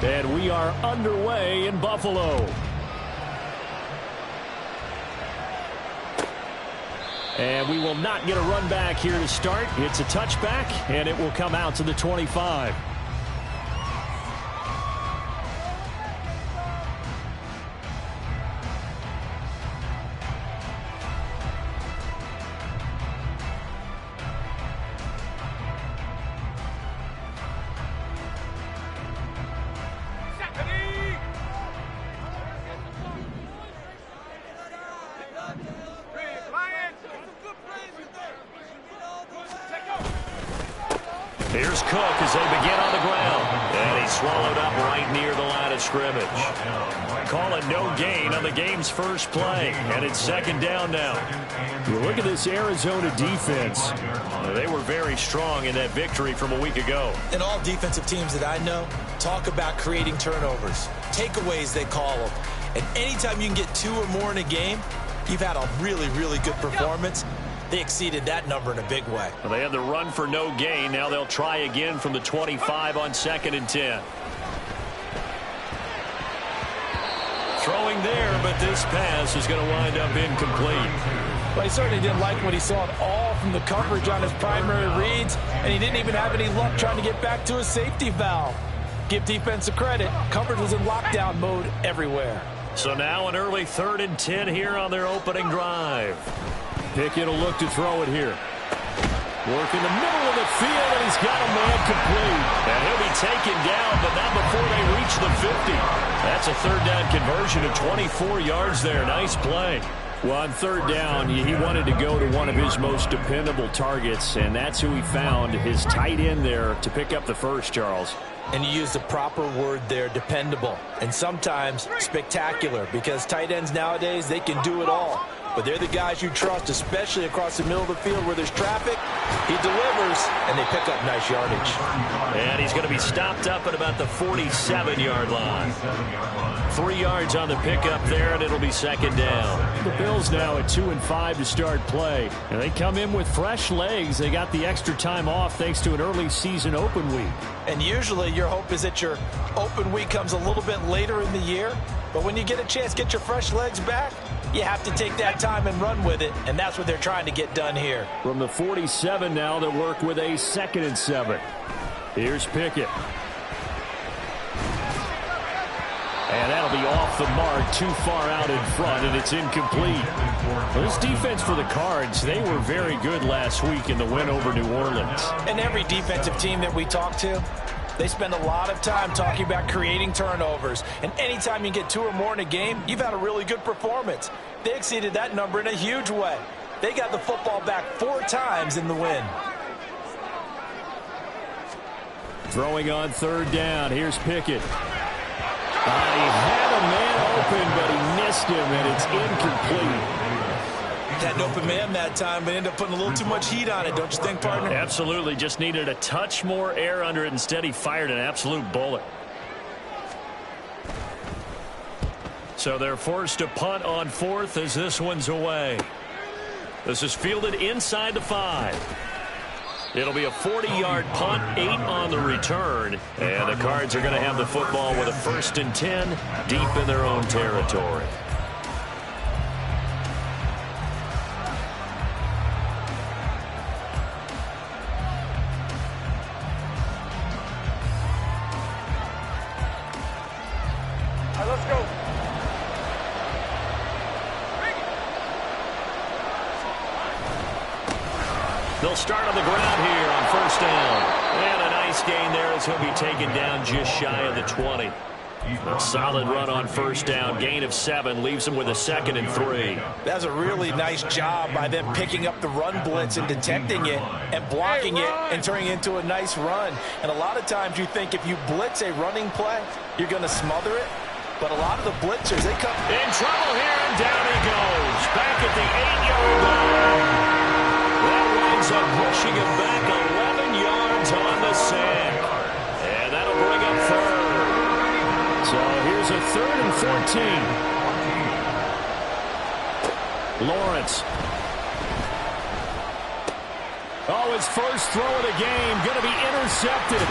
And we are underway in Buffalo. And we will not get a run back here to start. It's a touchback, and it will come out to the 25. Here's Cook as they begin on the ground. And he's swallowed up right near the line of scrimmage. Call it no gain on the game's first play. And it's second down now. You look at this Arizona defense. They were very strong in that victory from a week ago. And all defensive teams that I know talk about creating turnovers. Takeaways, they call them. And anytime you can get 2 or more in a game, you've had a really, really good performance. They exceeded that number in a big way. Well, they had the run for no gain. Now they'll try again from the 25 on 2nd and 10. Throwing there, but this pass is going to wind up incomplete. Well, he certainly didn't like what he saw at all from the coverage on his primary reads, and he didn't even have any luck trying to get back to his safety valve. Give defense a credit. Coverage was in lockdown mode everywhere. So now an early 3rd and 10 here on their opening drive. Pickett will look to throw it here. Work in the middle of the field, and he's got a man complete. And he'll be taken down, but not before they reach the 50. That's a 3rd down conversion of 24 yards there. Nice play. Well, on 3rd down, he wanted to go to one of his most dependable targets, and that's who he found, his tight end there, to pick up the first, Charles. And you used the proper word there, dependable. And sometimes spectacular, because tight ends nowadays, they can do it all. But they're the guys you trust, especially across the middle of the field where there's traffic. He delivers, and they pick up nice yardage. And he's going to be stopped up at about the 47-yard line. 3 yards on the pickup there, and it'll be 2nd down. The Bills now at 2-5 to start play. And they come in with fresh legs. They got the extra time off thanks to an early season open week. And usually your hope is that your open week comes a little bit later in the year. But when you get a chance to get your fresh legs back, you have to take that time and run with it, and that's what they're trying to get done here. From the 47 now, they work with a 2nd and 7. Here's Pickett. And that'll be off the mark, too far out in front, and it's incomplete. Well, this defense for the Cards, they were very good last week in the win over New Orleans. And every defensive team that we talk to, they spend a lot of time talking about creating turnovers. And anytime you get 2 or more in a game, you've had a really good performance. They exceeded that number in a huge way. They got the football back 4 times in the win. Throwing on 3rd down. Here's Pickett. He had a man open, but he missed him, and it's incomplete. Had an open man that time, but ended up putting a little too much heat on it, don't you think, partner? Absolutely. Just needed a touch more air under it. Instead, he fired an absolute bullet. So they're forced to punt on 4th as this one's away. This is fielded inside the 5. It'll be a 40-yard punt, 8 on the return. And the Cards are going to have the football with a 1st and 10 deep in their own territory. Let's go. They'll start on the ground here on 1st down. And a nice gain there as he'll be taken down just shy of the 20. A solid run on 1st down. Gain of 7 leaves him with a 2nd and 3. That's a really nice job by them picking up the run blitz and detecting it and blocking it and turning it into a nice run. And a lot of times you think if you blitz a running play, you're going to smother it. But a lot of the blitzers, they come in trouble here, and down he goes. Back at the 8-yard line. That winds up pushing him back 11 yards on the sack. And that'll bring up 3rd. So here's a 3rd and 14. Lawrence. Oh, his first throw of the game. Going to be intercepted.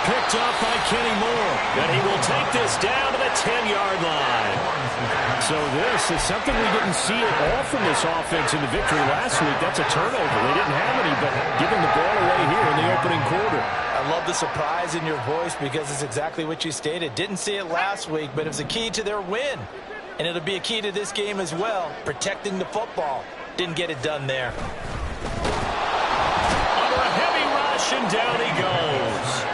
picked off by Kenny Moore. And he will take this down to the 10-yard line. So this is something we didn't see at all from this offense in the victory last week. That's a turnover. They didn't have any, but giving the ball away here in the opening quarter. I love the surprise in your voice because it's exactly what you stated. Didn't see it last week, but it was a key to their win. And it'll be a key to this game as well, protecting the football. Didn't get it done there. Under a heavy rush, and down he goes.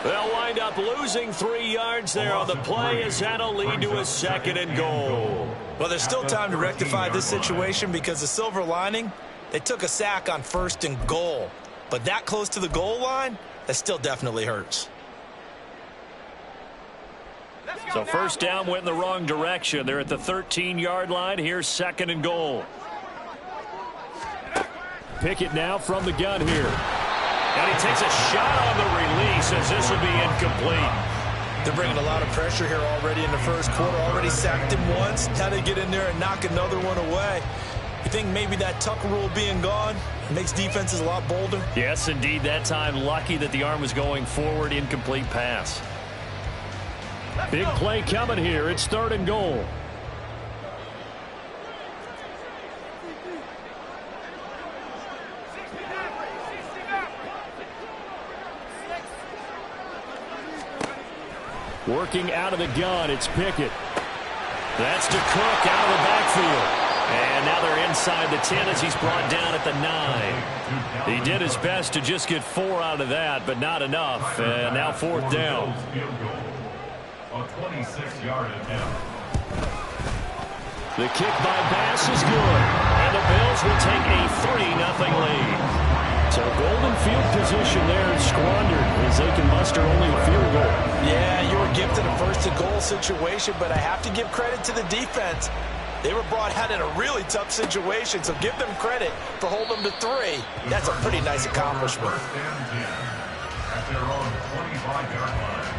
They'll wind up losing 3 yards there on the play as that'll lead to a 2nd and goal. Well, there's still time to rectify this situation because the silver lining, they took a sack on 1st and goal. But that close to the goal line, that still definitely hurts. So first down went in the wrong direction. They're at the 13-yard line. Here's 2nd and goal. Pickett now from the gun here. And he takes a shot on the release as this will be incomplete. They're bringing a lot of pressure here already in the first quarter. Already sacked him once. Now they get in there and knock another one away. You think maybe that tuck rule being gone makes defenses a lot bolder? Yes, indeed. That time lucky that the arm was going forward. Incomplete pass. Big play coming here. It's 3rd and goal. Working out of the gun, it's Pickett. That's to Cook out of the backfield. And now they're inside the 10 as he's brought down at the 9. He did his best to just get 4 out of that, but not enough. And now 4th down. A 26-yard attempt. The kick by Bass is good. And the Bills will take a 3-0 lead. So golden field position there squandered as they can muster only a field goal. Yeah, you were gifted a 1st and goal situation, but I have to give credit to the defense. They were brought out in a really tough situation, so give them credit for holding them to 3. That's a pretty nice accomplishment. First and 10 at their own 25-yard line.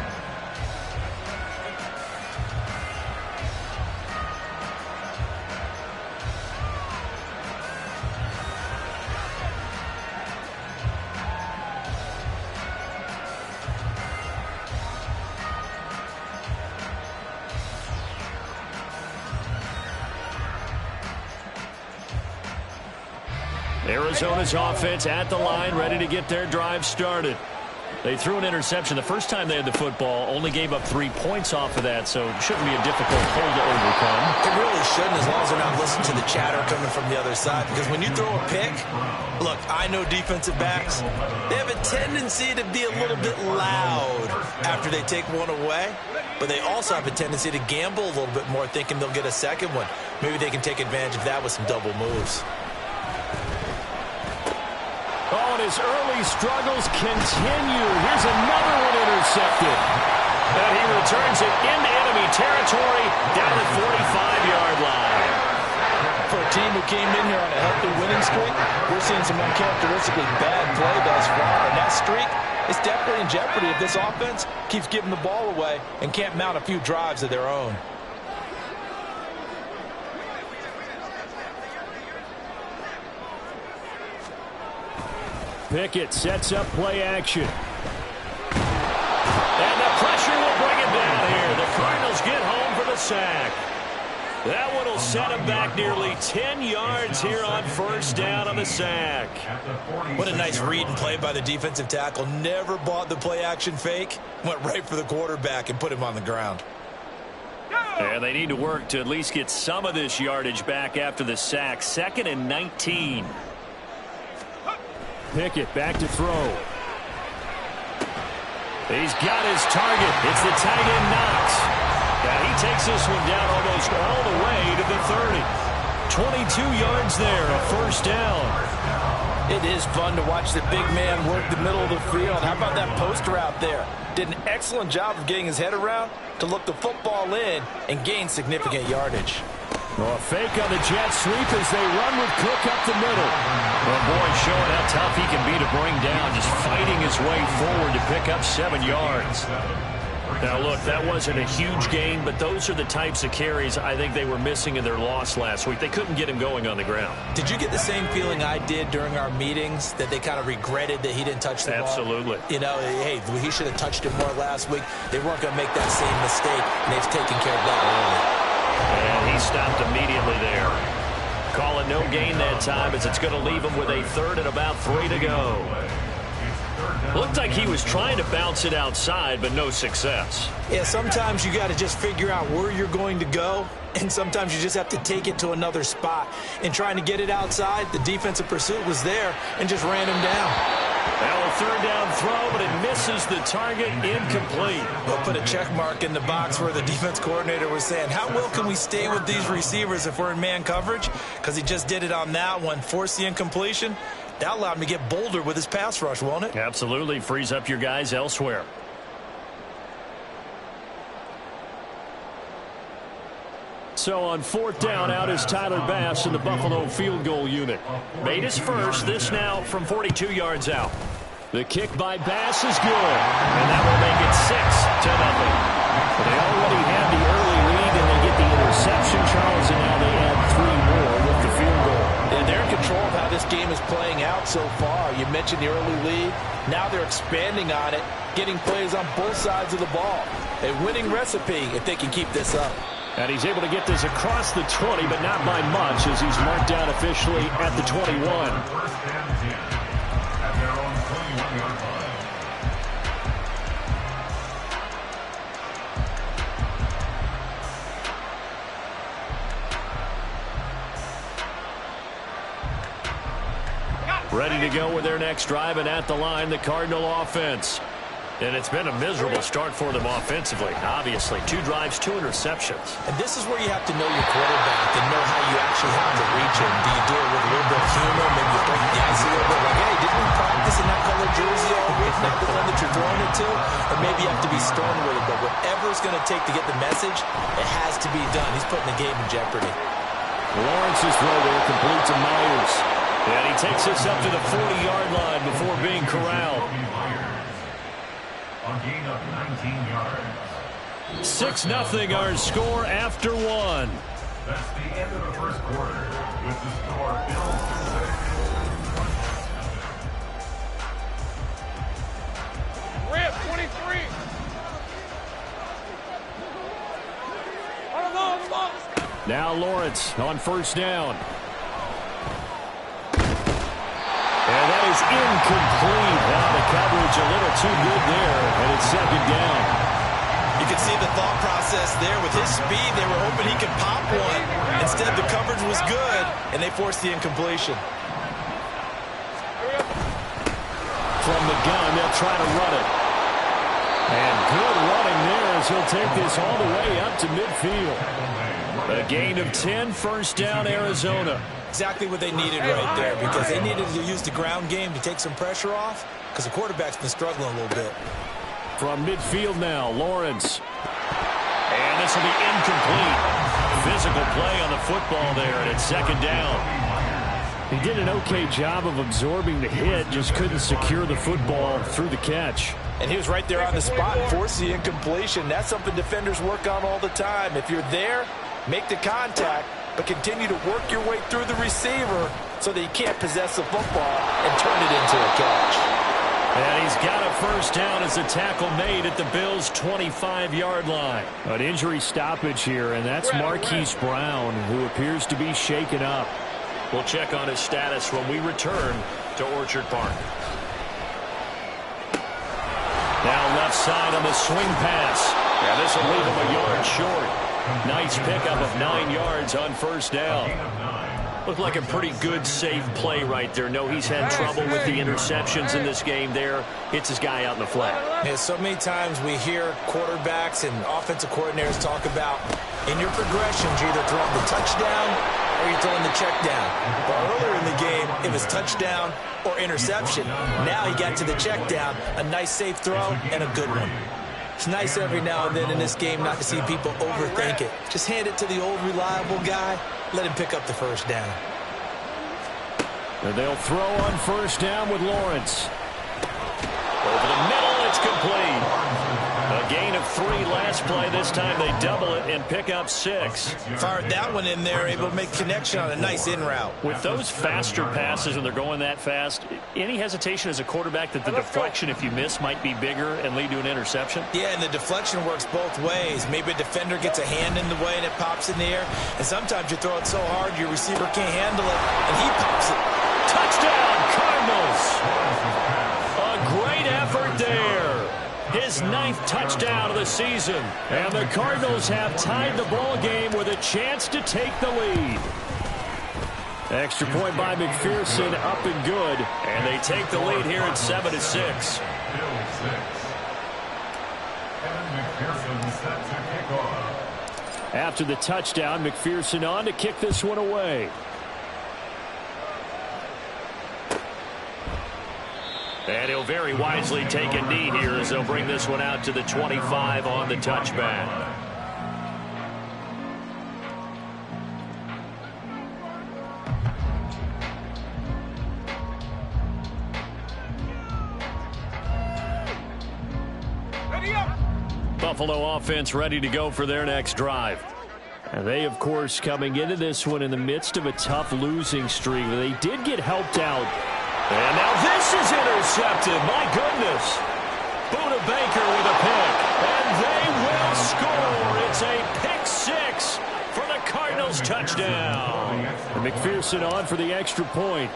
Arizona's offense at the line, ready to get their drive started. They threw an interception the first time they had the football, only gave up 3 points off of that, so it shouldn't be a difficult hole to overcome. It really shouldn't, as long as they're not listening to the chatter coming from the other side, because when you throw a pick, look, I know defensive backs, they have a tendency to be a little bit loud after they take one away, but they also have a tendency to gamble a little bit more, thinking they'll get a second one. Maybe they can take advantage of that with some double moves. Oh, and his early struggles continue. Here's another one intercepted. And he returns it into enemy territory down the 45-yard line. For a team who came in here on a healthy winning streak, we're seeing some uncharacteristically bad play thus far. And that streak is definitely in jeopardy if this offense keeps giving the ball away and can't mount a few drives of their own. Pickett sets up play action. And the pressure will bring it down here. The Cardinals get home for the sack. That one will set him back nearly 10 yards here on 1st down on the sack. What a nice read and play by the defensive tackle. Never bought the play action fake. Went right for the quarterback and put him on the ground. And they need to work to at least get some of this yardage back after the sack. 2nd and 19. Pickett back to throw. He's got his target. It's the tight end Knox. And he takes this one down almost all the way to the 30. 22 yards there, a 1st down. It is fun to watch the big man work the middle of the field. How about that poster out there? Did an excellent job of getting his head around to look the football in and gain significant yardage. Well, a fake on the jet sweep as they run with Cook up the middle. Well, boy, showing how tough he can be to bring down, just fighting his way forward to pick up 7 yards. Now, look, that wasn't a huge gain, but those are the types of carries I think they were missing in their loss last week. They couldn't get him going on the ground. Did you get the same feeling I did during our meetings, that they kind of regretted that he didn't touch the ball? Absolutely. You know, hey, he should have touched it more last week. They weren't going to make that same mistake, and they've taken care of that early. And he stopped immediately there. Call it no gain that time, as it's going to leave him with a third and about 3 to go. Looked like he was trying to bounce it outside, but no success. Yeah, sometimes you got to just figure out where you're going to go, and sometimes you just have to take it to another spot. And trying to get it outside, the defensive pursuit was there and just ran him down. Well, a third down throw, but it misses the target, incomplete. We'll put a check mark in the box where the defense coordinator was saying, how well can we stay with these receivers if we're in man coverage? Because he just did it on that one, forced the incompletion. That allowed him to get bolder with his pass rush, won't it? Absolutely. Frees up your guys elsewhere. So on fourth down, out is Tyler Bass in the Buffalo field goal unit. Made his first. This now from 42 yards out. The kick by Bass is good. And that will make it 6-0. They already had the early lead, and they get the interception, Charles, and now they add 3 more with the field goal. And they're in control of how this game is playing out so far. You mentioned the early lead. Now they're expanding on it, getting plays on both sides of the ball. A winning recipe if they can keep this up. And he's able to get this across the 20, but not by much, as he's marked down officially at the 21. First and 10 at their own 21-yard line. Ready to go with their next drive, and at the line, the Cardinal offense. And it's been a miserable start for them offensively. Obviously, 2 drives, 2 interceptions. And this is where you have to know your quarterback and know how you actually have to reach him. Do you do it with a little bit of humor? Maybe you break the ice a little bit. Like, hey, didn't we practice in that color jersey all week, not the one that you're throwing it to? Or maybe you have to be stern with it. But whatever it's going to take to get the message, it has to be done. He's putting the game in jeopardy. Lawrence's throw there complete to Myers. And he takes us up to the 40-yard line before being corralled. A gain of 19 yards. 6-0 our score after 1. That's the end of the first quarter. With the score, Bills 6. Rip, 23. Come on. Now Lawrence on first down. And that is incomplete. Now the coverage a little too good there, and it's second down. You can see the thought process there. With his speed, they were hoping he could pop one. Instead, the coverage was good, and they forced the incompletion. From the gun, they'll try to run it. And good running there as he'll take this all the way up to midfield. A gain of 10, first down, Arizona. Exactly what they needed right there, because they needed to use the ground game to take some pressure off, because the quarterback's been struggling a little bit. From midfield now, Lawrence. And this will be incomplete. Physical play on the football there, and it's second down. He did an okay job of absorbing the hit, just couldn't secure the football through the catch. And he was right there on the spot and forced the incompletion. That's something defenders work on all the time. If you're there, make the contact, but continue to work your way through the receiver so that you can't possess the football and turn it into a catch. And he's got a first down as a tackle made at the Bills' 25-yard line. An injury stoppage here, and that's Marquise Brown, who appears to be shaken up. We'll check on his status when we return to Orchard Park. Now left side on the swing pass. And this will leave him a yard short. Nice pickup of 9 yards on first down. Looked like a pretty good, safe play right there. No, he's had trouble with the interceptions in this game there. Hits his guy out in the flat. Yeah, so many times we hear quarterbacks and offensive coordinators talk about, in your progressions, you're either throwing the touchdown or you're throwing the check down. But earlier in the game, it was touchdown or interception. Now he got to the check down, a nice safe throw and a good one. It's nice every now and then in this game not to see people overthink it. Just hand it to the old reliable guy. Let him pick up the first down. And they'll throw on first down with Lawrence. Over the middle, it's complete. A gain of 3 last play. This time they double it and pick up 6. Fired that one in there, able to make connection on a nice in route. With those faster passes and they're going that fast, any hesitation as a quarterback that the deflection, if you miss, might be bigger and lead to an interception? Yeah, and the deflection works both ways. Maybe a defender gets a hand in the way and it pops in the air. And sometimes you throw it so hard your receiver can't handle it, and he pops it. Touchdown, Cardinals! A great effort there. His 9th touchdown of the season. And the Cardinals have tied the ball game with a chance to take the lead. Extra point by McPherson, up and good. And they take the lead here at 7-6. After the touchdown, McPherson on to kick this one away. And he'll very wisely take a knee here as they'll bring this one out to the 25 on the touchback. Buffalo offense ready to go for their next drive. And they, of course, coming into this one in the midst of a tough losing streak. They did get helped out. And now this is intercepted. My goodness. Buda Baker with a pick. And they will score. It's a pick 6 for the Cardinals touchdown. And McPherson on for the extra point.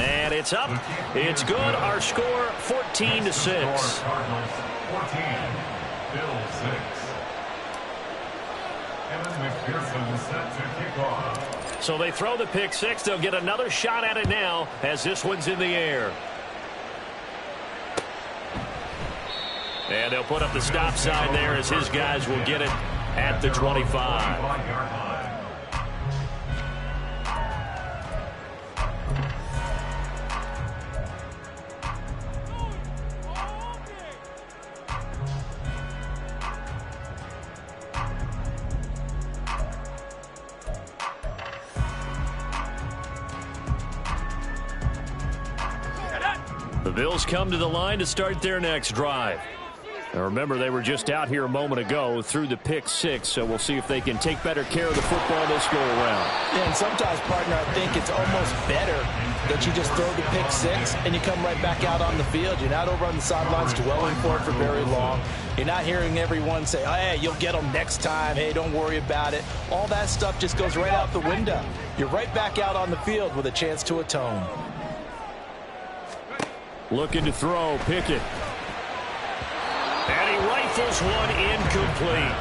And it's up. It's good. Our score 14-6. So they throw the pick 6. They'll get another shot at it now as this one's in the air. And they'll put up the stop sign there as his guys will get it at the 25. The Bills come to the line to start their next drive. Now remember, they were just out here a moment ago through the pick 6, so we'll see if they can take better care of the football this go around. Yeah, and sometimes, partner, I think it's almost better that you just throw the pick 6 and you come right back out on the field. You're not over on the sidelines dwelling for it for very long. You're not hearing everyone say, oh, hey, you'll get them next time. Hey, don't worry about it. All that stuff just goes right out the window. You're right back out on the field with a chance to atone. Looking to throw, Pickett. And he rifles one incomplete.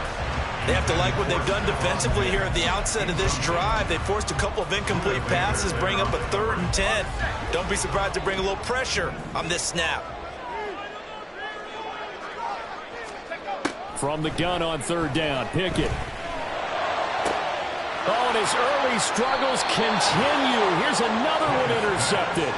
They have to like what they've done defensively here at the outset of this drive. They forced a couple of incomplete passes, bring up a 3rd and 10. Don't be surprised to bring a little pressure on this snap. From the gun on 3rd down, Pickett. Oh, and his early struggles continue. Here's another one intercepted.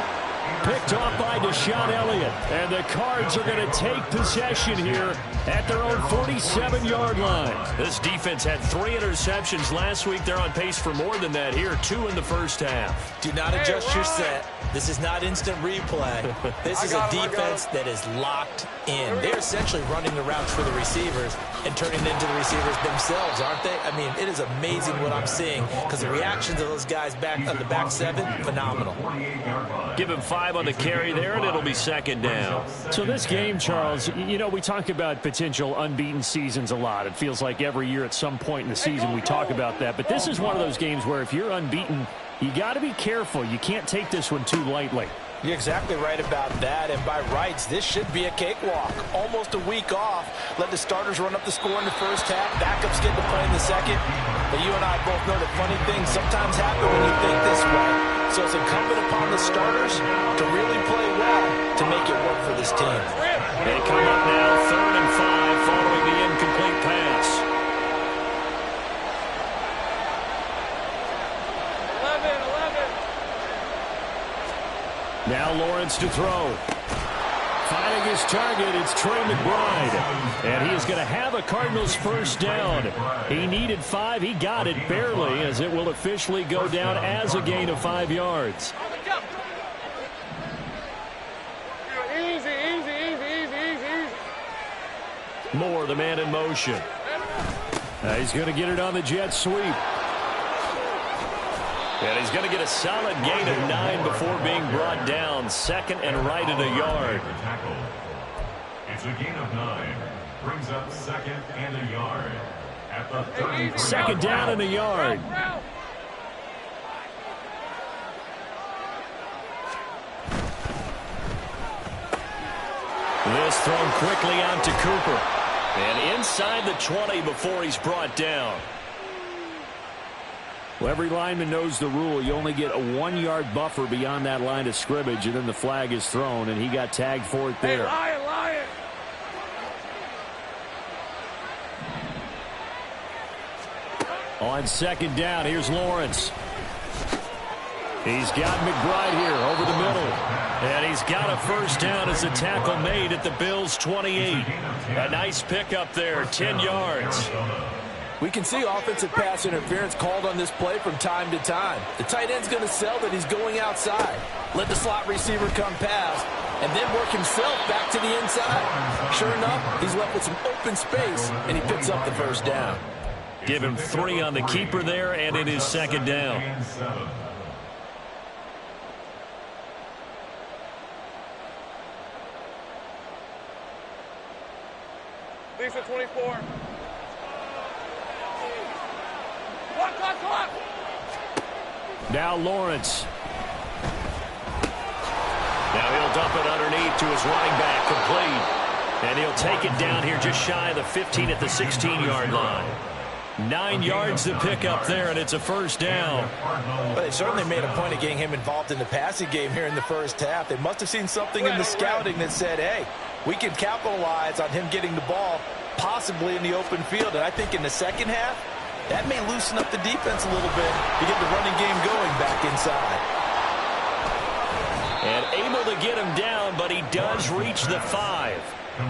Picked off by Deshaun Elliott. And the Cards are going to take possession here at their own 47-yard line. This defense had 3 interceptions last week. They're on pace for more than that here, 2 in the first half. Do not adjust your set. This is not instant replay. This is a defense that is locked in. They're essentially running the routes for the receivers and turning it into the receivers themselves, aren't they? I mean, it is amazing what I'm seeing because the reactions of those guys back on the back 7, phenomenal. Give him 5 on the carry there, and it'll be 2nd down. So this game, Charles, you know, we talk about potential unbeaten seasons a lot. It feels like every year at some point in the season we talk about that. But this is one of those games where if you're unbeaten, you got to be careful. You can't take this one too lightly. You're exactly right about that, and by rights, this should be a cakewalk. Almost a week off. Let the starters run up the score in the first half. Backups get to play in the second. But you and I both know that funny things sometimes happen when you think this way. So it's incumbent upon the starters to really play well to make it work for this team. They come up now 3rd and 5 following the incomplete pass. Now Lawrence to throw. Finding his target, it's Trey McBride. And he is going to have a Cardinals first down. He needed 5. He got it barely as it will officially go down as a gain of 5 yards. Easy, easy, easy, Moore, the man in motion. He's going to get it on the jet sweep. And he's going to get a solid gain of 9 before being brought down. Second and right at a yard. It's a gain of 9. Brings up second and a yard. At the 33. Second down and a yard. This thrown quickly out to Cooper. And inside the 20 before he's brought down. Well, every lineman knows the rule. You only get a 1-yard buffer beyond that line of scrimmage, and then the flag is thrown, and he got tagged for it there. Hey, Lion. On second down, here's Lawrence. He's got McBride here over the middle. And he's got a first down as a tackle made at the Bills' 28. A nice pickup there, 10 yards. We can see offensive pass interference called on this play from time to time. The tight end's going to sell that he's going outside. Let the slot receiver come past, and then work himself back to the inside. Sure enough, he's left with some open space, and he picks up the first down. Give him 3 on the keeper there, and it is second down. Lisa 24. Clock. Now Lawrence. Now he'll dump it underneath to his running back, complete. And he'll take it down here just shy of the 15 at the 16-yard line. 9 yards to pick up there, and it's a first down. But they certainly made a point of getting him involved in the passing game here in the first half. They must have seen something in the scouting that said, hey, we can capitalize on him getting the ball possibly in the open field. And I think in the second half, that may loosen up the defense a little bit to get the running game going back inside. And able to get him down, but he does reach the 5.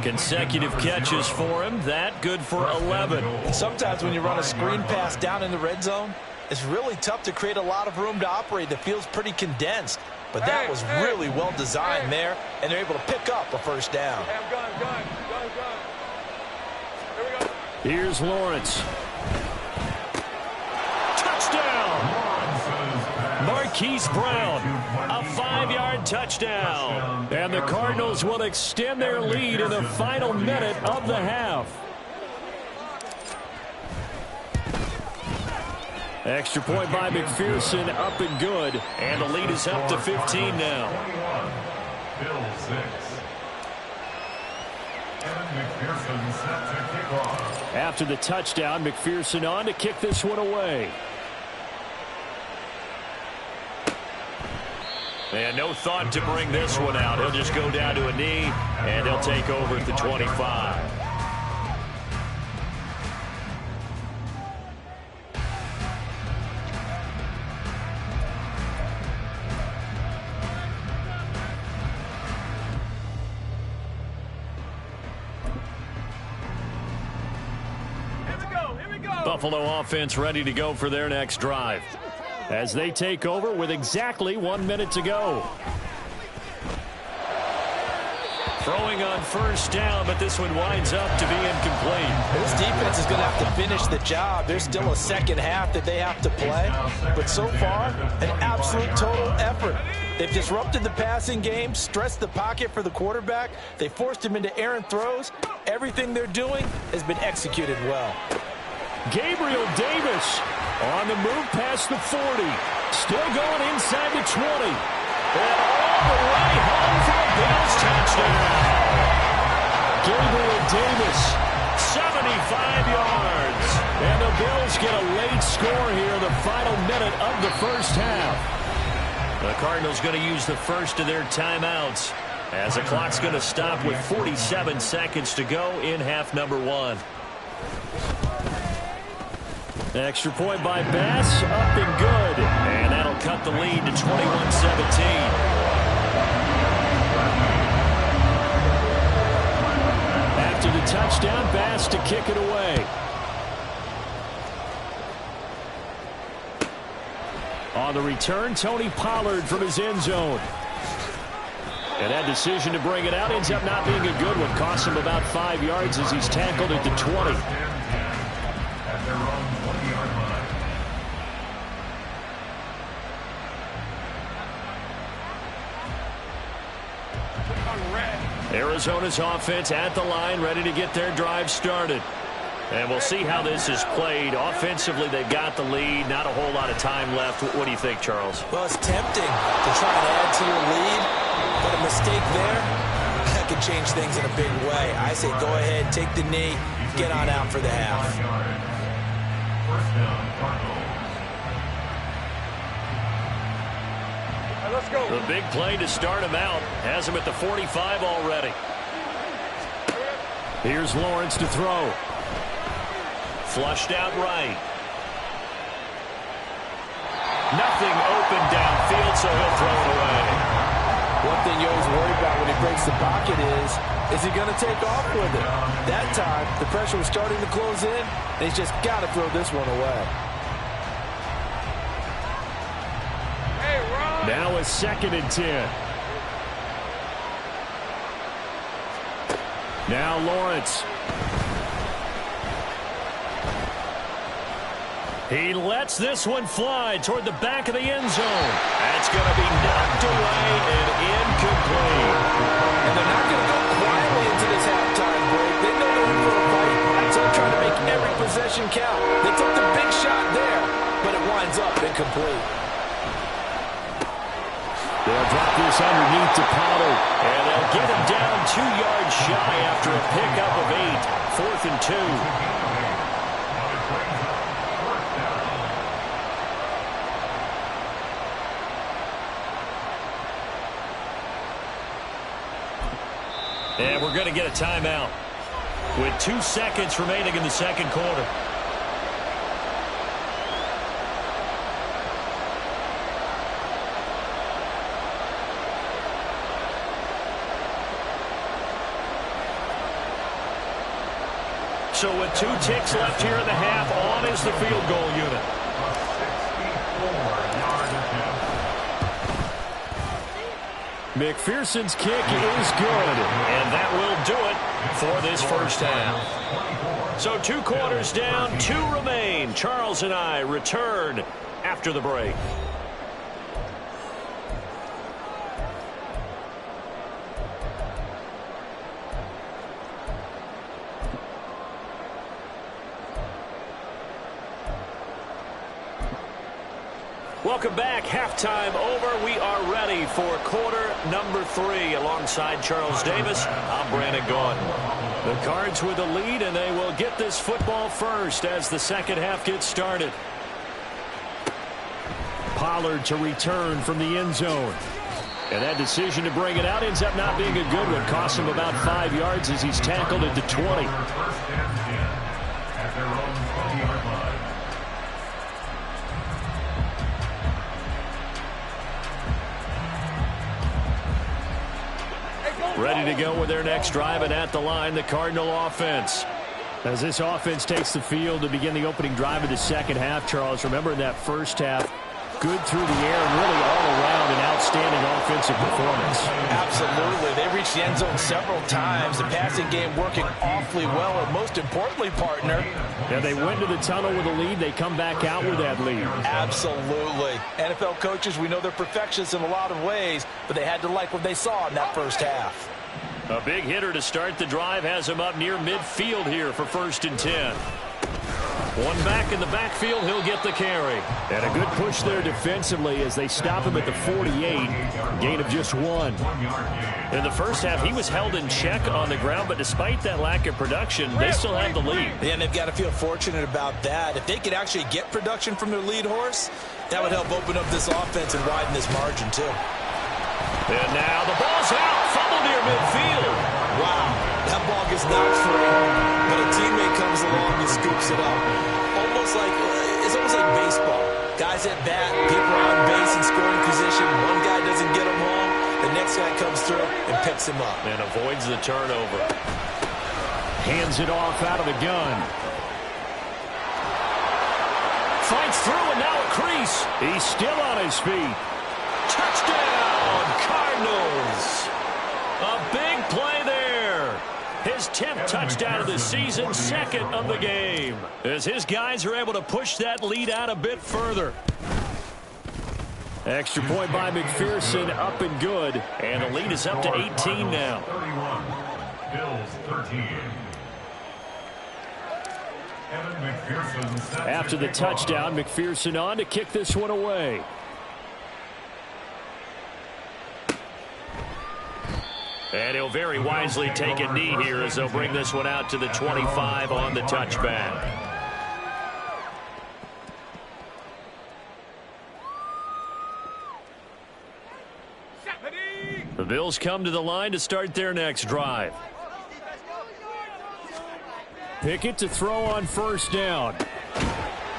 Consecutive catches for him. That good for 11. Sometimes when you run a screen pass down in the red zone, it's really tough to create a lot of room to operate. The field's pretty condensed. But that was really well designed there, and they're able to pick up a first down. Hey, I'm gun. Here we go. Here's Lawrence. Touchdown! Marquise Brown, a 5-yard touchdown. And the Cardinals will extend their lead in the final minute of the half. Extra point by McPherson, up and good. And the lead is up to 15 now. Bill 6. Evan McPherson set to kick off. After the touchdown, McPherson on to kick this one away. And no thought to bring this one out. He'll just go down to a knee, and he'll take over at the 25. Buffalo offense ready to go for their next drive as they take over with exactly 1 minute to go. Throwing on first down, but this one winds up to be incomplete. This defense is going to have to finish the job. There's still a second half that they have to play. But so far, an absolute total effort. They've disrupted the passing game, stressed the pocket for the quarterback. They forced him into errant throws. Everything they're doing has been executed well. Gabriel Davis on the move past the 40. Still going inside the 20. And all the way home for a Bills touchdown. Gabriel Davis, 75 yards. And the Bills get a late score here in the final minute of the first half. The Cardinals going to use the first of their timeouts as the clock's going to stop with 47 seconds to go in half number 1. Extra point by Bass, up and good. And that'll cut the lead to 21-17. After the touchdown, Bass to kick it away. On the return, Tony Pollard from his end zone. And that decision to bring it out ends up not being a good one. Costs him about 5 yards as he's tackled at the 20. At their own 20-yard line. Arizona's offense at the line, ready to get their drive started. And we'll see how this is played. Offensively, they've got the lead. Not a whole lot of time left. What do you think, Charles? Well, it's tempting to try and add to your lead, but a mistake there, that could change things in a big way. I say go ahead, take the knee, get on out for the half. First down, Cardinals. Let's go. The big play to start him out. Has him at the 45 already. Here's Lawrence to throw. Flushed out right. Nothing open downfield, so he'll throw it away. One thing you always worry about when he breaks the pocket is he going to take off with it? That time, the pressure was starting to close in, and he's just got to throw this one away. Now a 2nd and 10. Now Lawrence. He lets this one fly toward the back of the end zone. That's going to be knocked away and incomplete. And they're not going to go quietly into this halftime break. They know they're in for a fight, so they're trying to make every possession count. They took the big shot there, but it winds up incomplete. They'll drop this underneath to Pollard. And they'll get him down 2 yards shy after a pickup of 8. 4th and 2. And we're going to get a timeout with 2 seconds remaining in the second quarter. So with 2 ticks left here in the half, on is the field goal unit. 64-yard attempt. McPherson's kick is good, and that will do it for this first half. So 2 quarters down, 2 remain. Charles and I return after the break. Welcome back. Halftime over. We are ready for quarter number 3. Alongside Charles Davis, I'm Brandon Gaudin. The Cards with the lead, and they will get this football first as the second half gets started. Pollard to return from the end zone. And that decision to bring it out ends up not being a good one. Costs him about 5 yards as he's tackled at the 20. First and 10 at their own 20-yard line. Ready to go with their next drive, and at the line, the Cardinal offense. As this offense takes the field to begin the opening drive of the second half, Charles, remember in that first half, good through the air and really all around an outstanding offensive performance. Absolutely. They reached the end zone several times. The passing game working awfully well, and most importantly, partner. Yeah, they went to the tunnel with a lead. They come back out with that lead. Absolutely. NFL coaches, we know they're perfectionists in a lot of ways, but they had to like what they saw in that first half. A big hitter to start the drive has him up near midfield here for 1st and 10. One back in the backfield, he'll get the carry. And a good push there defensively as they stop him at the 48. Gain of just 1. In the first half, he was held in check on the ground, but despite that lack of production, they still have the lead. Yeah, and they've got to feel fortunate about that. If they could actually get production from their lead horse, that would help open up this offense and widen this margin, too. And now the ball's out. Fumble near midfield. Wow, that ball gets knocked free, but a teammate comes along and scoops it up. It's almost like baseball. Guys at bat, people are on base in scoring position. One guy doesn't get him home. The next guy comes through and picks him up. And avoids the turnover. Hands it off out of the gun. Fights through and now a crease. He's still on his feet. Touchdown, Cardinals. big play there. His 10th touchdown of the season, second of the game. As his guys are able to push that lead out a bit further. Extra point by McPherson, up and good. And the lead is up to 18 now. 31, Bills 13. After the touchdown, McPherson on to kick this one away. And he'll very wisely take a knee here as they'll bring this one out to the 25 on the touchback. The Bills come to the line to start their next drive. Pickett to throw on first down.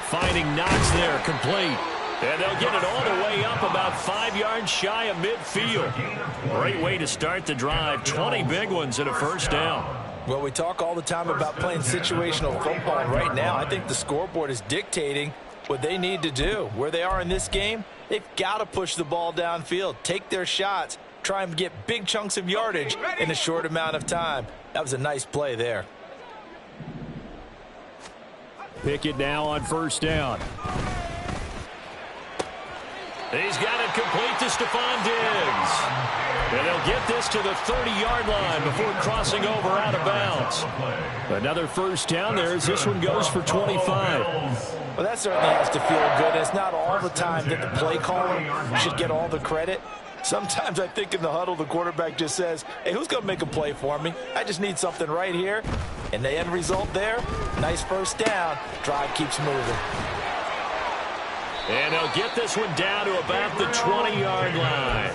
Finding Knox there, complete. And they'll get it all the way up about 5 yards shy of midfield. Great way to start the drive. 20 big ones and a first down. Well, we talk all the time about playing situational football, and right now I think the scoreboard is dictating what they need to do. Where they are in this game, they've got to push the ball downfield, take their shots, try and get big chunks of yardage in a short amount of time. That was a nice play there. Pickett now on first down. He's got it complete to Stephon Diggs. And they'll get this to the 30-yard line before crossing over out of bounds. Another first down there as this one goes for 25. Well, that certainly has to feel good. It's not all the time that the play caller should get all the credit. Sometimes I think in the huddle, the quarterback just says, hey, who's going to make a play for me? I just need something right here. And the end result there, nice first down. Drive keeps moving. And they'll get this one down to about the 20-yard line.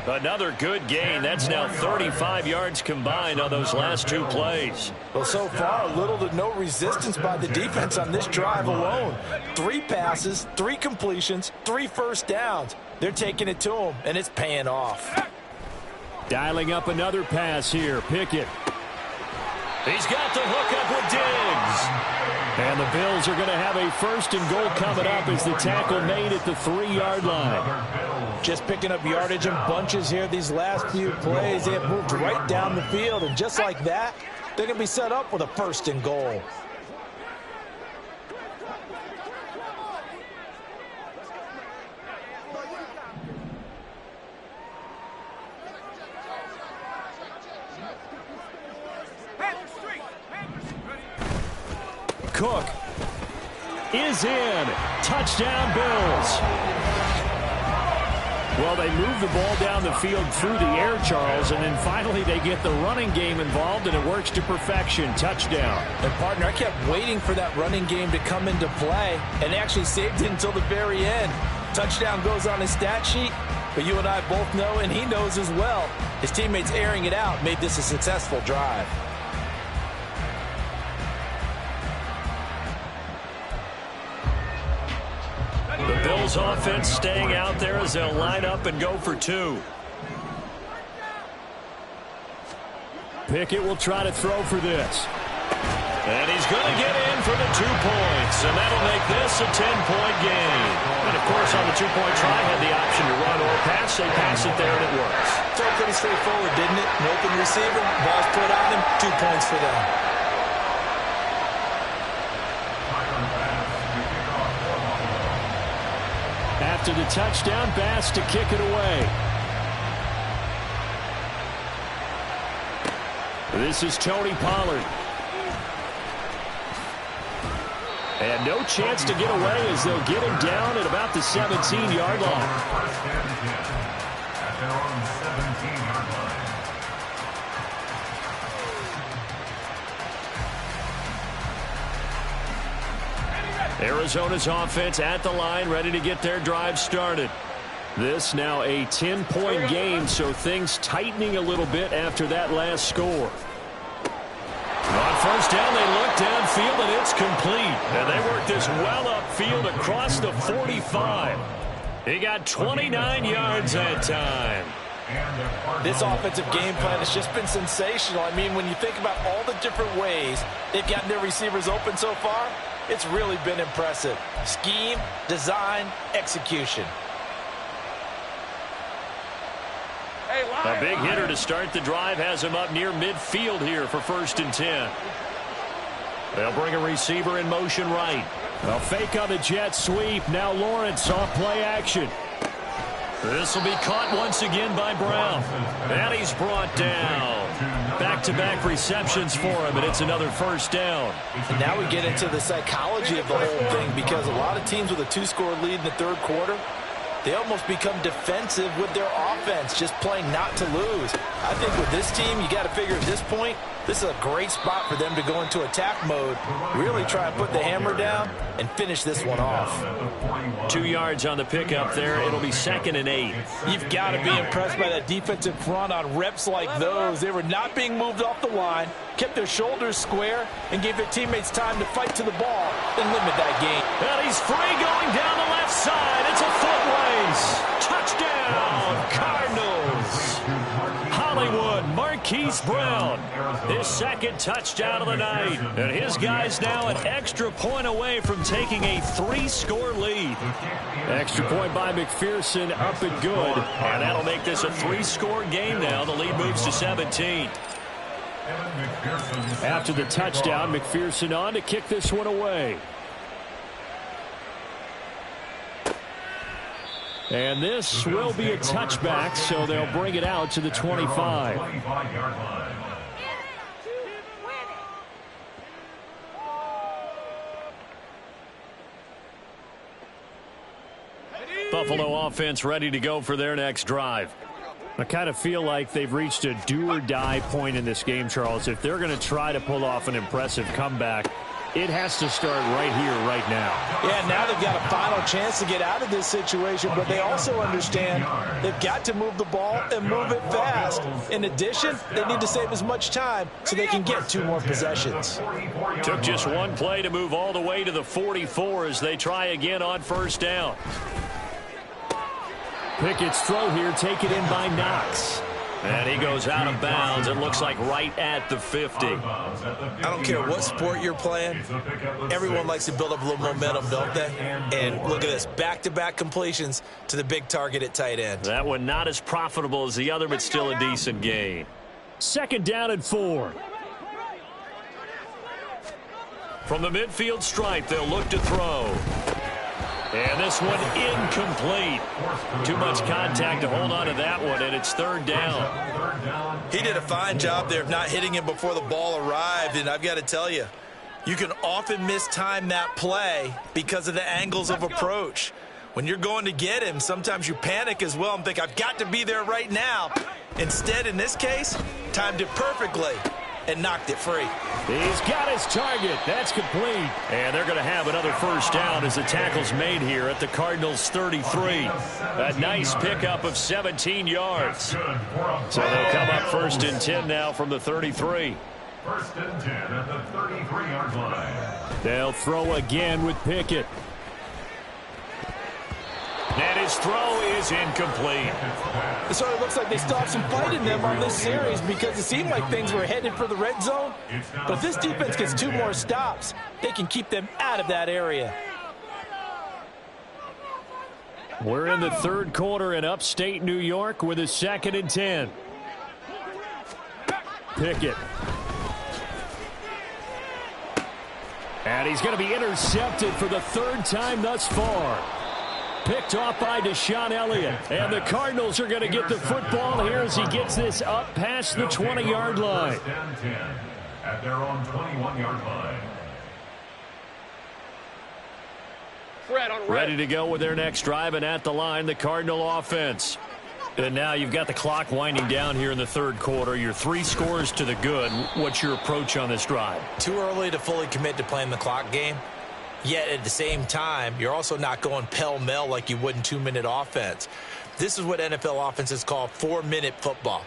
Another good gain. That's now 35 yards combined on those last two plays. Well, so far, little to no resistance by the defense on this drive alone. 3 passes, 3 completions, 3 first downs. They're taking it to them, and it's paying off. Dialing up another pass here. Pickett. He's got the hook up with Diggs. And the Bills are going to have a first and goal coming up as the tackle made at the 3-yard line. Just picking up yardage in bunches here these last few plays. They have moved right down the field, and just like that, they're going to be set up with a first and goal. Cook is in. Touchdown, Bills. Well, they move the ball down the field through the air, Charles, and then finally they get the running game involved, and it works to perfection. Touchdown. And, partner, I kept waiting for that running game to come into play, and they actually saved it until the very end. Touchdown goes on his stat sheet, but you and I both know, and he knows as well, his teammates airing it out made this a successful drive. The Bills offense staying out there as they'll line up and go for 2. Pickett will try to throw for this. And he's going to get in for the 2 points, and that'll make this a 10-point game. And, of course, on the 2-point try, had the option to run or pass. They pass it there, and it works. So pretty straightforward, didn't it? An open receiver, ball's put on him, 2 points for them. After the touchdown, Bass to kick it away. This is Tony Pollard. And no chance to get away as they'll get him down at about the 17-yard line. At their own 17-yard line. Arizona's offense at the line, ready to get their drive started. This now a 10-point game, so things tightening a little bit after that last score. On first down, they look downfield, and it's complete. And they work this well upfield across the 45. He got 29 yards that time. This offensive game plan has just been sensational. I mean, when you think about all the different ways they've gotten their receivers open so far, it's really been impressive. Scheme, design, execution. Hey, line A big hitter to start the drive has him up near midfield here for 1st and 10. They'll bring a receiver in motion right. A fake on the jet sweep. Now Lawrence off play action. This will be caught once again by Brown. And he's brought down. Back-to-back receptions for him, and it's another 1st down. And now we get into the psychology of the whole thing, because a lot of teams with a 2-score lead in the 3rd quarter, they almost become defensive with their offense, just playing not to lose. I think with this team, you got to figure at this point, this is a great spot for them to go into attack mode, really try and put the hammer down and finish this one off. 2 yards on the pickup there. It'll be 2nd and 8. You've got to be impressed by that defensive front on reps like those. They were not being moved off the line, kept their shoulders square, and gave their teammates time to fight to the ball and limit that game. And he's free going down the left side. It's a foot race. Touchdown, Cardinals. Hollywood, Marquise Brown, his 2nd touchdown of the night. And his guys now an extra point away from taking a 3-score lead. Extra point by McPherson, up and good. And that'll make this a 3-score game now. The lead moves to 17. After the touchdown, McPherson on to kick this one away. And this will be a touchback, so they'll bring it out to the 25. Buffalo offense ready to go for their next drive. I kind of feel like they've reached a do-or-die point in this game, Charles. If they're going to try to pull off an impressive comeback, it has to start right here, right now. Yeah, now they've got a final chance to get out of this situation, but they also understand they've got to move the ball and move it fast. In addition, they need to save as much time so they can get 2 more possessions. Took just 1 play to move all the way to the 44 as they try again on 1st down. Pickett's throw here, taken in by Knox. And he goes out of bounds. It looks like right at the 50. I don't care what sport you're playing. Everyone likes to build up a little momentum, don't they? And look at this, back-to-back completions to the big target at tight end. That one not as profitable as the other, but still a decent gain. 2nd down and 4. From the midfield stripe, they'll look to throw. And this one incomplete. Too much contact to hold on to that one, and it's 3rd down. He did a fine job there of not hitting him before the ball arrived, and I've got to tell you, you can often mistime that play because of the angles of approach. When you're going to get him, sometimes you panic as well and think, I've got to be there right now. Instead, in this case, timed it perfectly and knocked it free. He's got his target. That's complete. And they're going to have another 1st down as the tackle's made here at the Cardinals' 33. A nice pickup of 17 yards. So they'll come up 1st and 10 now from the 33. 1st and 10 at the 33-yard line. They'll throw again with Pickett. And his throw is incomplete. It sort of looks like they stopped some fight in them on this series because it seemed like things were headed for the red zone. But if this defense gets 2 more stops, they can keep them out of that area. We're in the 3rd quarter in upstate New York with a 2nd and 10. Pickett. And he's going to be intercepted for the 3rd time thus far. Picked off by Deshaun Elliott. And the Cardinals are going to get the football here as he gets this up past the 20-yard line. At their own 21-yard line. Ready to go with their next drive, and at the line, the Cardinal offense. And now you've got the clock winding down here in the 3rd quarter. Your 3 scores to the good. What's your approach on this drive? Too early to fully commit to playing the clock game. Yet at the same time, you're also not going pell-mell like you would in 2-minute offense. This is what NFL offenses call 4-minute football.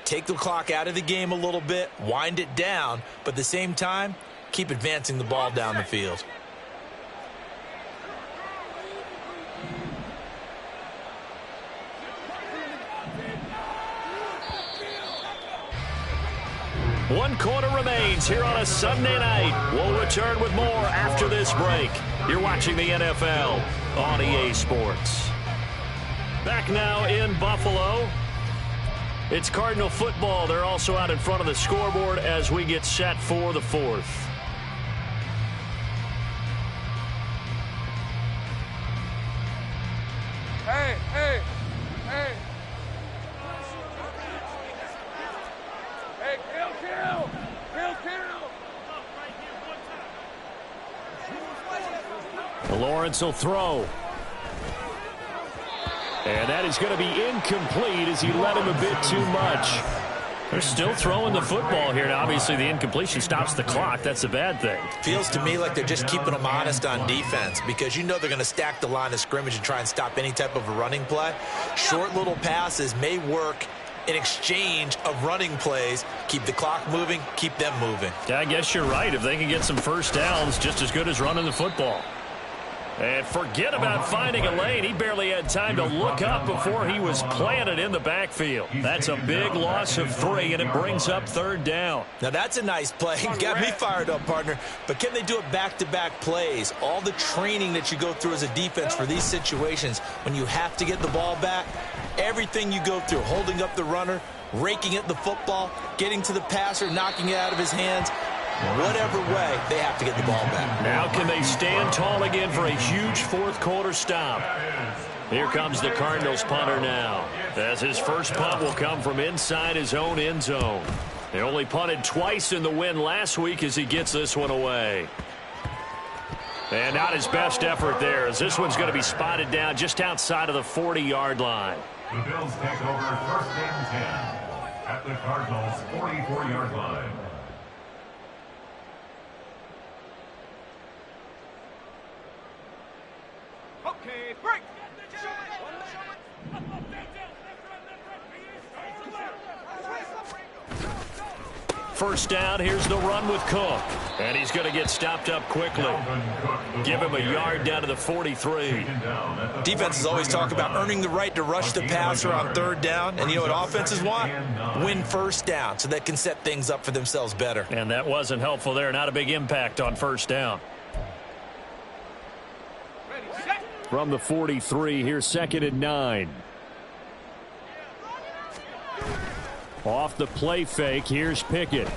Take the clock out of the game a little bit, wind it down, but at the same time, keep advancing the ball down the field. One quarter remains here on a Sunday night. We'll return with more after this break. You're watching the NFL on EA Sports. Back now in Buffalo. It's Cardinal football. They're also out in front of the scoreboard as we get set for the fourth. Hey, hey, hey. Hey, kill. Lawrence will throw. And that is going to be incomplete as he led him a bit too much. They're still throwing the football here. Now, obviously, the incompletion stops the clock. That's a bad thing. Feels to me like they're just keeping them honest on defense because you know they're going to stack the line of scrimmage and try and stop any type of a running play. Short little passes may work in exchange of running plays. Keep the clock moving, keep them moving. Yeah, I guess you're right. If they can get some first downs, just as good as running the football. And forget about finding a lane. He barely had time to look up before he was planted in the backfield. That's a big loss of 3, and it brings up third down. Now, that's a nice play. Got me fired up, partner. But can they do it back-to-back plays? All the training that you go through as a defense for these situations, when you have to get the ball back, everything you go through, holding up the runner, raking at the football, getting to the passer, knocking it out of his hands, whatever way, they have to get the ball back. Now can they stand tall again for a huge fourth-quarter stop? Here comes the Cardinals punter now, as his first punt will come from inside his own end zone. They only punted twice in the win last week as he gets this one away. And not his best effort there, as this one's going to be spotted down just outside of the 40-yard line. The Bills take over 1st and 10 at the Cardinals' 44-yard line. Okay, break. First down, here's the run with Cook. And he's going to get stopped up quickly. Give him a yard down to the 43. Defenses always talk about earning the right to rush the passer on third down. And you know what offenses want? Win first down so they can set things up for themselves better. And that wasn't helpful there. Not a big impact on first down. From the 43, here's 2nd and 9. Off the play fake, here's Pickett.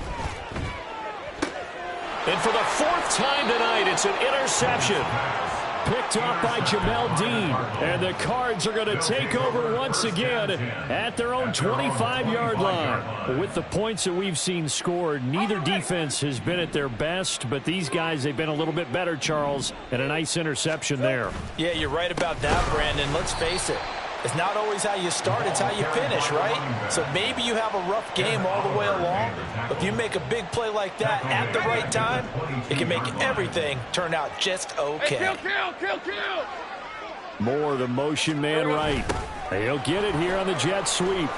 And for the 4th time tonight, it's an interception. Picked off by Jamel Dean. And the Cards are going to take over once again at their own 25-yard line. With the points that we've seen scored, neither defense has been at their best, but these guys, they've been a little bit better, Charles, and a nice interception there. Yeah, you're right about that, Brandon. Let's face it. It's not always how you start, it's how you finish, right? So maybe you have a rough game all the way along, but if you make a big play like that at the right time, it can make everything turn out just okay. Hey, kill. Moore, the motion man right. He'll get it here on the jet sweep.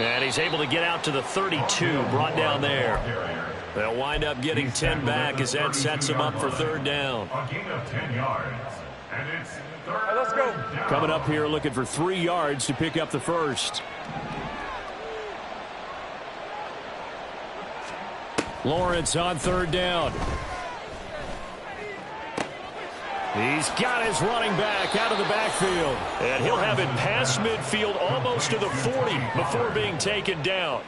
And he's able to get out to the 32, brought down there. They'll wind up getting 10 back as that sets him up for third down. A gain of 10 yards. And it's Right, let's go. Coming up here looking for 3 yards to pick up the first. Lawrence on third down. He's got his running back out of the backfield. And he'll have it past midfield almost to the 40 before being taken down.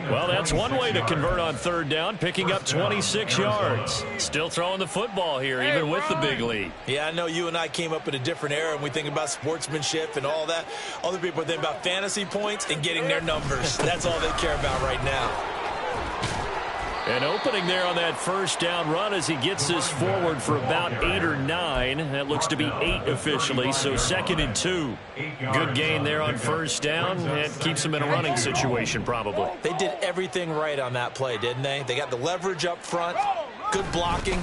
Well, that's one way to convert on third down, picking up 26 yards. Still throwing the football here, even with the big lead. Yeah, I know you and I came up in a different era and we think about sportsmanship and all that. Other people think about fantasy points and getting their numbers. That's all they care about right now. An opening there on that first down run as he gets this forward for about 8 or 9. That looks to be 8 officially, so 2nd and 2. Good gain there on first down. It keeps him in a running situation probably. They did everything right on that play, didn't they? They got the leverage up front, good blocking,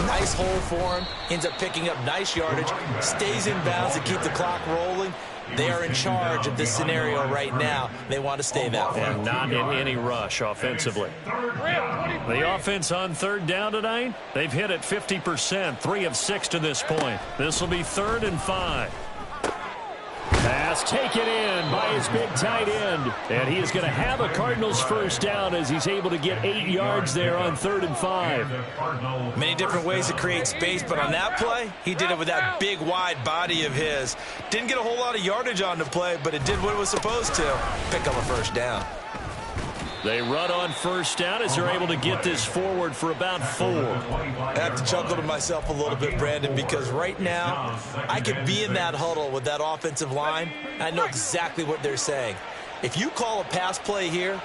nice hole for him, ends up picking up nice yardage, stays in bounds to keep the clock rolling. They are in charge of this scenario right now. They want to stay that way. And not in any rush offensively. The offense on third down tonight, they've hit it 50%, 3 of 6 to this point. This will be 3rd and 5. Pass taken in by his big tight end. And he is going to have a Cardinals first down as he's able to get 8 yards there on 3rd and 5. Many different ways to create space, but on that play, he did it with that big, wide body of his. Didn't get a whole lot of yardage on the play, but it did what it was supposed to. Pick up a first down. They run on first down as they're able to get this forward for about 4. I have to chuckle to myself a little bit, Brandon, because right now I could be in that huddle with that offensive line. I know exactly what they're saying. If you call a pass play here,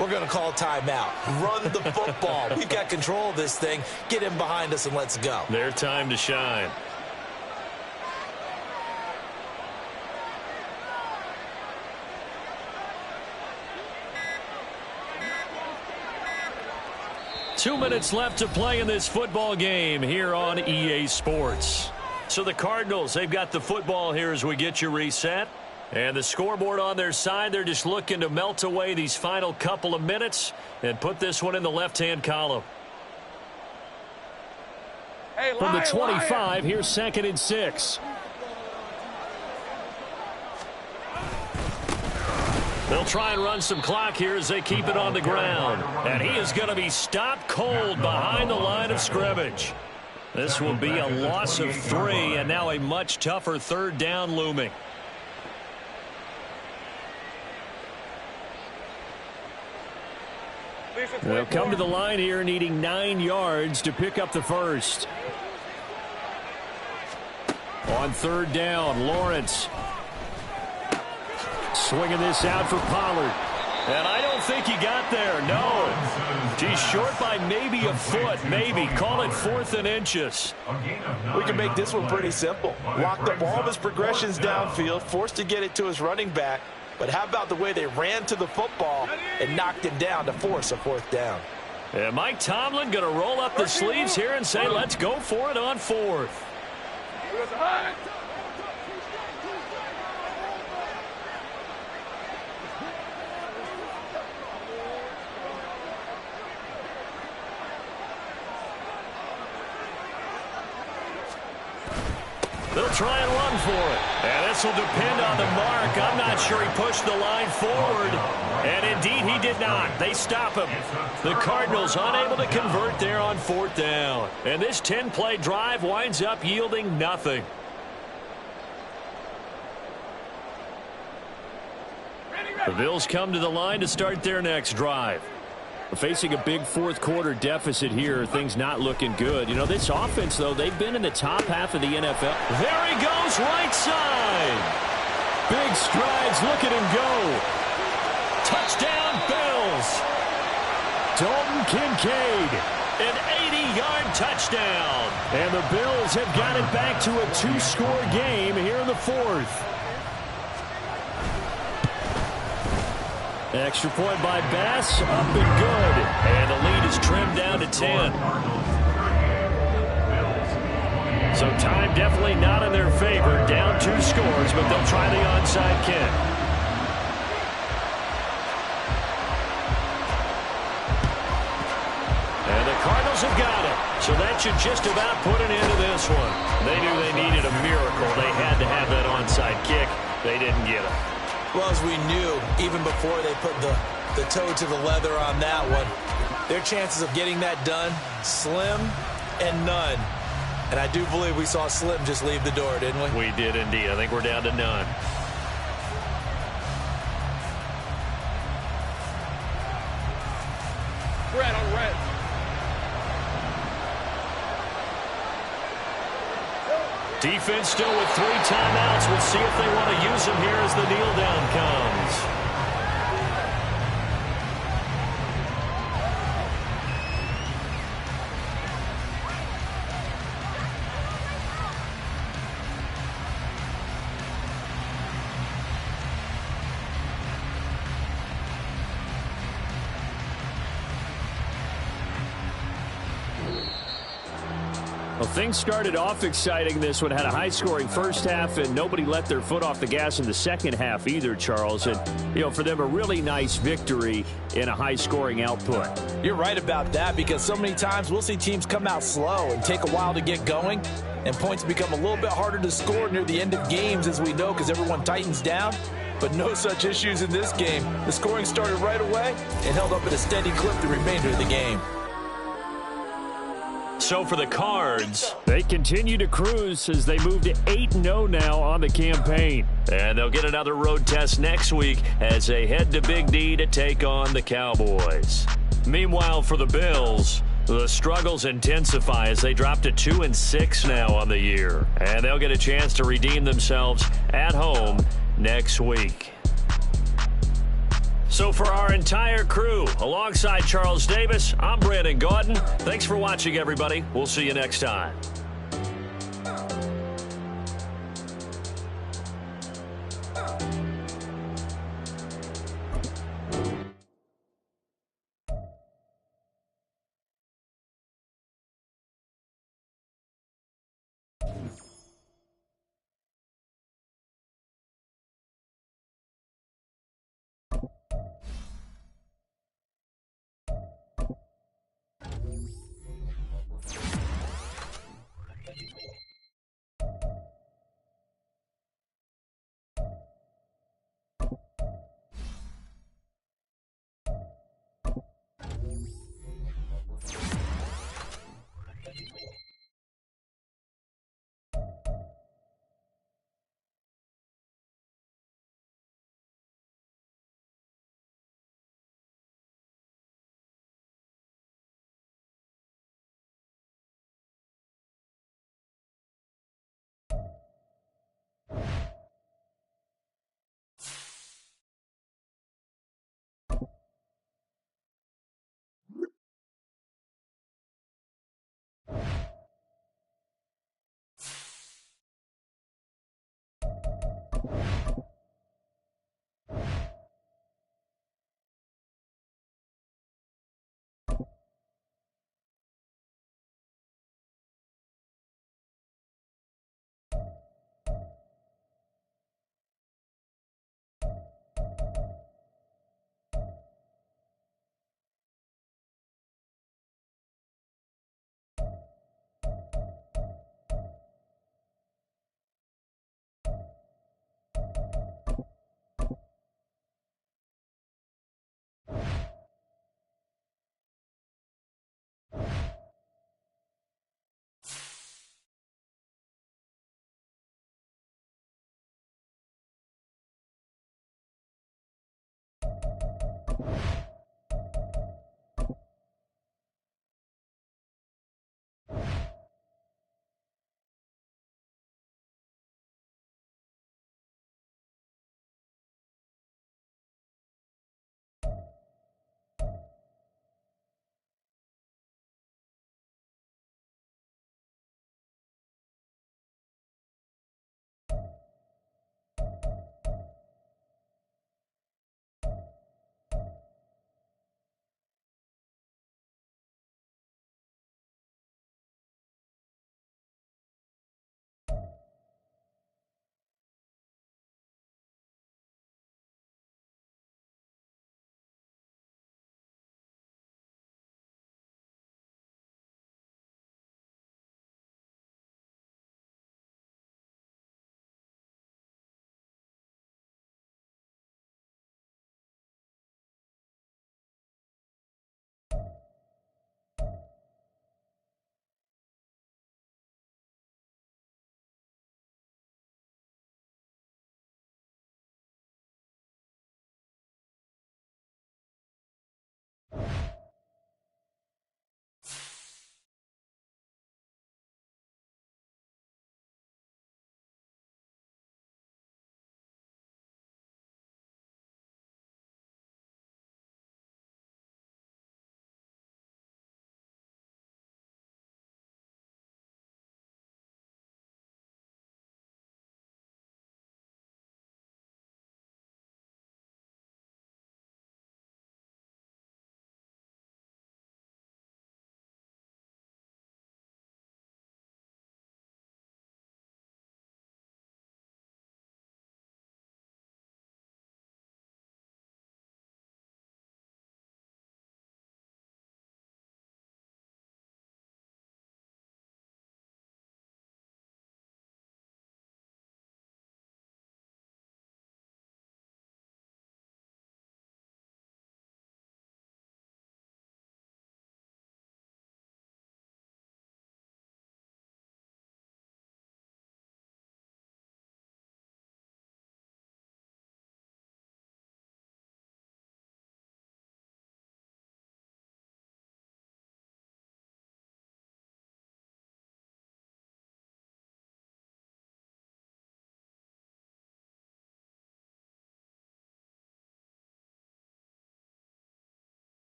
we're going to call a timeout. Run the football. We've got control of this thing. Get him behind us and let's go. Their time to shine. Two minutes left to play in this football game here on EA Sports. So the Cardinals, they've got the football here as we get you reset. And the scoreboard on their side, they're just looking to melt away these final couple of minutes and put this one in the left-hand column. Hey, From the Lion, 25, Lion. here's 2nd and 6. They'll try and run some clock here as they keep it on the ground. And he is going to be stopped cold behind the line of scrimmage. This will be a loss of 3, and now a much tougher 3rd down looming. They'll come to the line here needing 9 yards to pick up the first. On 3rd down, Lawrence swinging this out for Pollard. And I don't think he got there, no. He's short by maybe a foot, maybe. Call it 4th and inches. We can make this one pretty simple. Locked up all of his progressions downfield, forced to get it to his running back. But how about the way they ran to the football and knocked him down to force a 4th down? And Mike Tomlin going to roll up the sleeves here and say, let's go for it on 4th. They'll try and run for it. And this will depend on the mark. I'm not sure he pushed the line forward. And indeed, he did not. They stop him. The Cardinals unable to convert there on 4th down. And this 10-play drive winds up yielding nothing. The Bills come to the line to start their next drive. Facing a big 4th quarter deficit here, things not looking good. You know, this offense, though, they've been in the top half of the NFL. There he goes, right side. Big strides, look at him go. Touchdown, Bills. Dalton Kincaid, an 80-yard touchdown. And the Bills have got it back to a 2-score game here in the 4th. Extra point by Bass, up and good. And the lead is trimmed down to 10. So time definitely not in their favor. Down 2 scores, but they'll try the onside kick. And the Cardinals have got it. So that should just about put an end to this one. They knew they needed a miracle. They had to have that onside kick. They didn't get it. Well, as we knew, even before they put the toe to the leather on that one, their chances of getting that done, slim and none. And I do believe we saw Slim just leave the door, didn't we? We did indeed. I think we're down to none. Red on red. Defense still with 3 timeouts. We'll see if they want to use them here as the kneel down comes. Well, things started off exciting. This one had a high-scoring first half, and nobody let their foot off the gas in the second half either, Charles. And, you know, for them, a really nice victory in a high-scoring output. You're right about that, because so many times we'll see teams come out slow and take a while to get going. and points become a little bit harder to score near the end of games, as we know, because everyone tightens down. But no such issues in this game. The scoring started right away and held up at a steady clip the remainder of the game. So for the Cards, they continue to cruise as they move to 8-0 now on the campaign. and they'll get another road test next week as they head to Big D to take on the Cowboys. Meanwhile, for the Bills, the struggles intensify as they drop to 2-6 now on the year, and they'll get a chance to redeem themselves at home next week. So for our entire crew, alongside Charles Davis, I'm Brandon Gaudin. Thanks for watching, everybody. We'll see you next time.